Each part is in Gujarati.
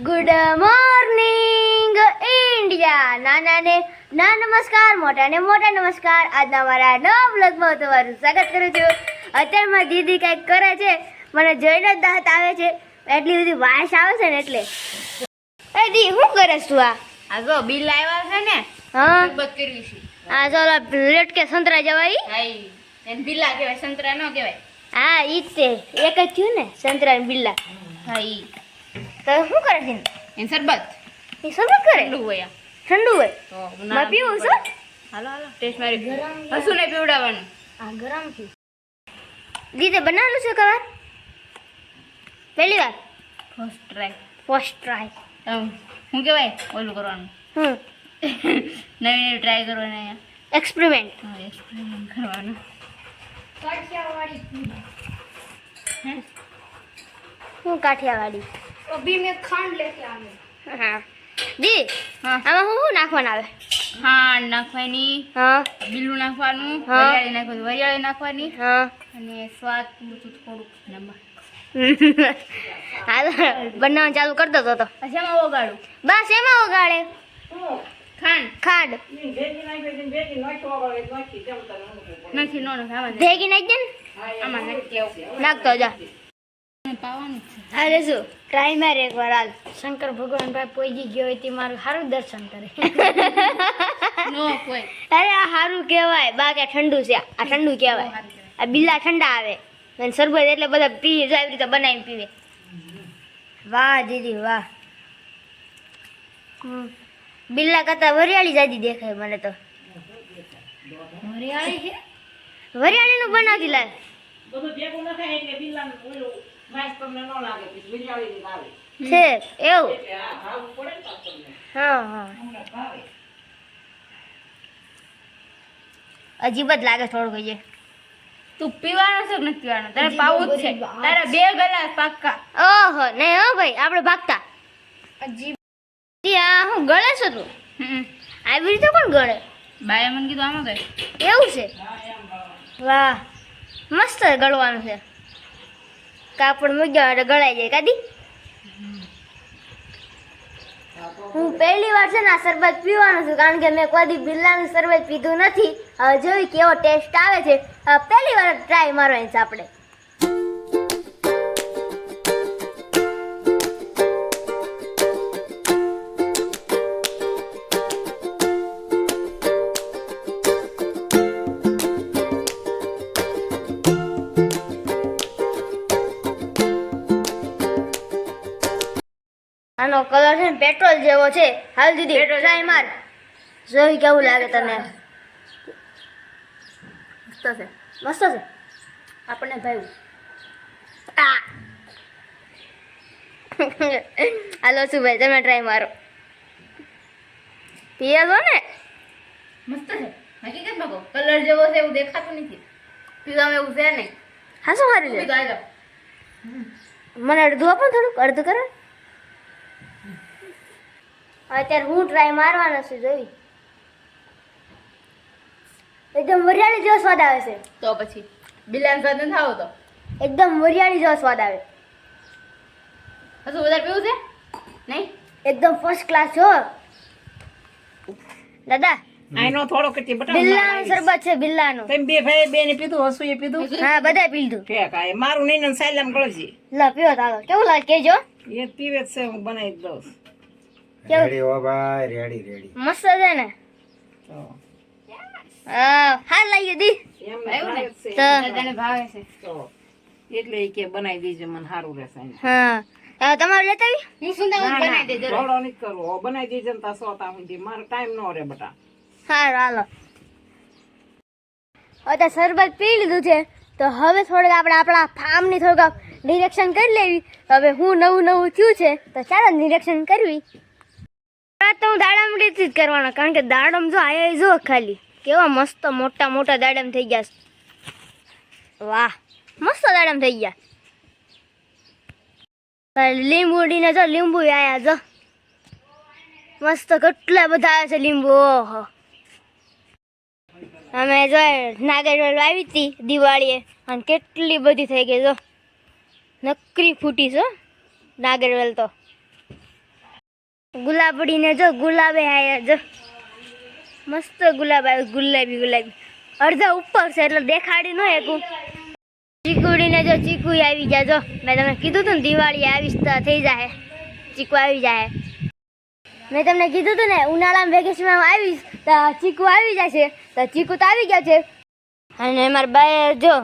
Good morning India. નાનાને ના નમસ્કાર, મોટાને મોટા નમસ્કાર. આજના મારા નવા બ્લોગમાં તમારું સ્વાગત કરું છું. અત્યારે મારી દીદી કંઈક કરે છે, મને જોઈને જ દાંત આવે છે, એટલી બધી વાસ આવે છે ને એટલે. એ દી શું કરે તું? આ જો બિલ આવ્યા છે ને, હા બત કરવી છે. આ ચાલો લેટ કે સંતરા જવાય. હાઈ એને બિલ્લા કહેવાય, સંતરા ન કહેવાય. હા ઈ જ તે એક જ થયું ને, સંતરા ને બિલ્લા. હાઈ તો શું કરે છે એને શરબત એ શરબત કરે? ઠંડુ હોય આ. ઠંડુ હોય તો માં પીવું છે? હાલો હાલો ટેસ્ટ મારી હસુ ને પીવડાવવાનું. આ ગરમ થયું. દીદે બનાવેલું છે કવાર? પહેલી વાર? First try. First try. શું કહેવાય ઓલું કરવાનું, નવી નવી ટ્રાય કરવાની અહીંયા. એક્સપેરિમેન્ટ. એક્સપેરિમેન્ટ કરવાનું. હું કાઠિયાવાડી. અભી મેં ખાંડ લેકે આવી. હા દી હા આમાં શું નાખવાનું આવે? ખાંડ નાખવાની, હા બીલું નાખવાનું, હા. વરિયાળી નાખવાની, વરિયાળી નાખવાની હા અને સ્વાદ પૂરતું થોડુંક નમક. હાલ બનાવવાનું ચાલુ કરી દો તો. પછી એમાં ઓગાળું બસ એમાં વગાડે ખાંડ. ખાંડ નથી નો નથી આમાં ભેગી નાખી દે ને. આમાં નથી આવું નાખતો જા. પાવાનું છે. હાલે શું ટ્રાય મારે એકવાર હાલ. શંકર ભગવાન ભાઈ પહોંચી ગયો હોય તે મારું સારું દર્શન કરે. નો કોઈ અરે આ સારું કહેવાય, બાકી આ ઠંડુ છે. આ ઠંડુ કહેવાય. આ બિલ્લા ઠંડા આવે અને શરબત એટલે બધા પી જાય, એવી રીતે બનાવીને પીવે. વાહ દીદી વાહ. બિલ્લા કરતા વરિયાળી જાજી દેખાય મને તો. વરિયાળી છે. વરિયાળીનું બનાવતી લાય. છે એવું? હા હા અજીબ જ લાગે થોડુંક હજી. તું પીવાનો છે કે નથી પીવાનો? તારે પાવું જ છે. તારે 2 ગ્લાસ પાક્કા. ઓહો નહીં હો ભાઈ, આપણે ભાગતા. જી આ હું ગળે છે તું? આવી રીતે કોણ ગળે? બાએ મને કીધું આમાં ગઈ. એવું છે? વાહ મસ્ત ગળવાનું છે. કાપડ મૂક્યા એટલે ગળાઈ જાય કાદી. હું પહેલી વાર છે ને આ શરબત પીવાનું છું, કારણ કે મેં કોઈ બિલ્લાનું શરબત પીધું નથી. હવે જોઈ કેવો ટેસ્ટ આવે છે. પહેલી વાર ટ્રાય મારવાની છે આપણે. આનો કલર છે ને પેટ્રોલ જેવો છે. હાલ દીદી ટ્રાય માર, જોઈ કેવું લાગે તને. મસ્ત છે. મસ્ત છે. આપણને ભાઈ હાલો શું ભાઈ તમે ટ્રાય મારો. પીએ છો ને? મસ્ત છે. હકીકતમાં કહું કલર જેવો છે એવું દેખાતું નથી. પીવામાં એવું છે નહીં. હા શું સારું છે? પીધું આલો. મને અડધું આપો ને, થોડુંક અડધું કરો. અત્યારે હું ટ્રાય મારવાનો છું, જોઈ. એકદમ વરિયાળી જેવો સ્વાદ આવે છે. તો પછી બિલાન સ્વાદ નથી આવતો. એકદમ વરિયાળી જેવો સ્વાદ આવે. હજુ વધારે પીવું છે નહીં? એકદમ ફર્સ્ટ ક્લાસ છો દાદા. આનો થોડો કે બિલ્લાનું શરબત છે, બિલ્લાનું. તમે બે ભાઈ બેને પીધું, હસુએ પીધું. હા બધાય પીધું. ફેક આ મારું નહીં ને સાયલામ ગળજી. લા પીવો ચાલો. કેવું લાગે કેજો. એ પીવે જ છે, હું બનાવી જ દઉં. કેવું રેડી હો ભાઈ, રેડી રેડી. મસ્ત છે ને? તો હા લાગી દી. એમ એવું ને? છે. તો તને ભાવે છે. તો એટલે ઈ કે બનાવી દેજે, મને સારું રહેશે. હા તમારે લેતા આવી. હું સુંદર બનાવી દે જરા. થોડો નહીં કરવો, હવે બનાવી દેજે ને તા સોતા સુધી મારો ટાઈમ ન રહે બટા. હા હાલો. અત્યારે શરબત પી લીધું છે, તો હવે થોડુંક આપણે આપણા ફાર્મની થોડુંક નિરીક્ષણ કરી લેવી. હવે હું નવું નવું થયું છે તો ચાલો નિરીક્ષણ કરવી. તો હું દાડમડીથી જ કરવાનો, કારણ કે દાડમ જો આયા જો ખાલી કેવા મસ્ત મોટા મોટા દાડમ થઈ ગયા છે. વાહ મસ્ત દાડમ થઈ ગયા. લીંબુડીને જો લીંબુ આયા જો મસ્ત કેટલા બધા આવે છે લીંબુ. ઓહો અમે જો નાગરવેલ વાવી હતી દિવાળીએ અને કેટલી બધી થઈ ગઈ જો નકરી ફૂટી છે નાગરવેલ તો ગુલાબડીને જો ગુલાબે આયા જો મસ્ત ગુલાબ આવ્યું, ગુલાબી ગુલાબી. અડધા ઉપર છે એટલે દેખાડી ન એકું. ચીકુડીને જો ચીકુ આવી જાય જો. મેં તમને કીધું હતું ને દિવાળી આવીશ તો થઈ જાય, ચીકુ આવી જાય. મેં તમને કીધું હતું ને ઉનાળામાં વેકેશનમાં આવીશ તો ચીકુ આવી જશે. તો ચીકુ તો આવી ગયા છે. અને મારા બાએ જો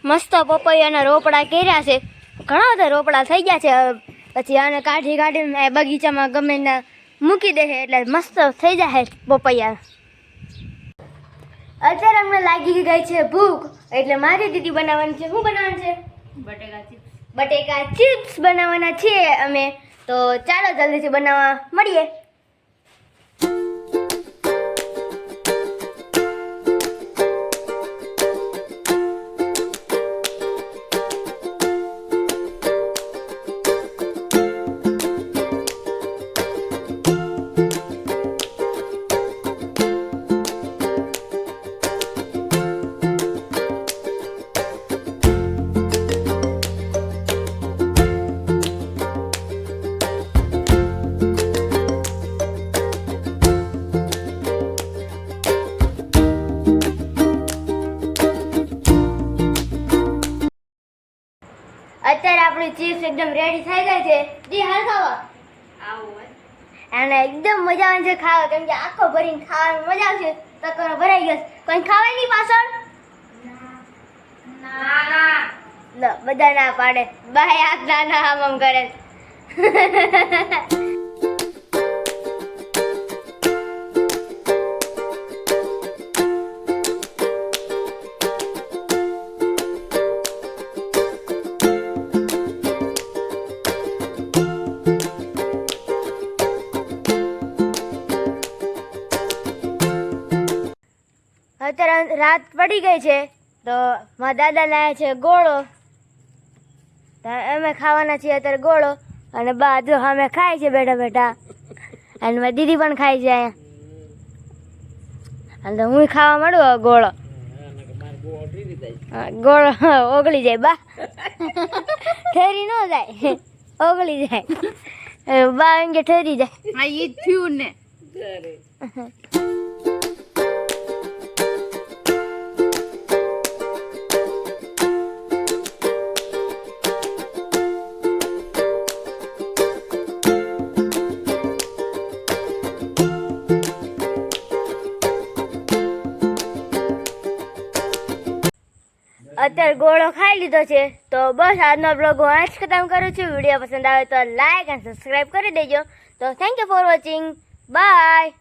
મસ્ત પપૈયાના રોપડા કર્યા છે. ઘણા બધા રોપડા થઈ ગયા છે. પછી આને કાઢી કાઢીને બગીચામાં ગમે ને મૂકી દે એટલે મસ્ત થઈ જાય પપૈયા. અત્યારે અમને લાગી ગઈ છે ભૂખ એટલે મારી દીદી બનાવવાની છે. શું બનાવવાનું છે? બટેકા ચિપ્સ. બટેકા ચિપ્સ બનાવવાના છીએ અમે. તો ચાલો જલ્દીથી બનાવવા મળીએ. અત્યારે આપણી ચિપ્સ એકદમ રેડી થઈ ગઈ છે. જી હાલ ખાવા અને એકદમ મજા આવે છે ખાવા, કેમ કે આખો ભરીને ખાવાની મજા આવશે. તકોરો ભરાઈ ગયો. કોઈ ખાવાય નહીં પાછળ? લો બધા ના પાડે. બાય હાથ નાના આમ કરે. અત્યારે રાત પડી ગઈ છે તો મારા દાદા લાયા છે ગોળો. તો અમે ખાવાના છીએ અત્યારે ગોળો. અને બા જો અમે ખાય છે બેઠા બેઠા. અને મારી દીદી પણ ખાય છે અહીંયા. અને હું ખાવા માંડું ગોળો. ગોળો ઓગળી જાય બા. ઠેરી ન જાય, ઓગળી જાય. બા એમ કે ઠેરી જાય. આ ઈ થયું ને. અત્યારે ગોળો ખાઈ લીધો છે તો બસ આજનો બ્લોગ હું અહીં જ ખતમ કરું છું. વિડીયો પસંદ આવે તો લાઈક અને સબસ્ક્રાઈબ કરી દેજો. તો thank you for watching. By.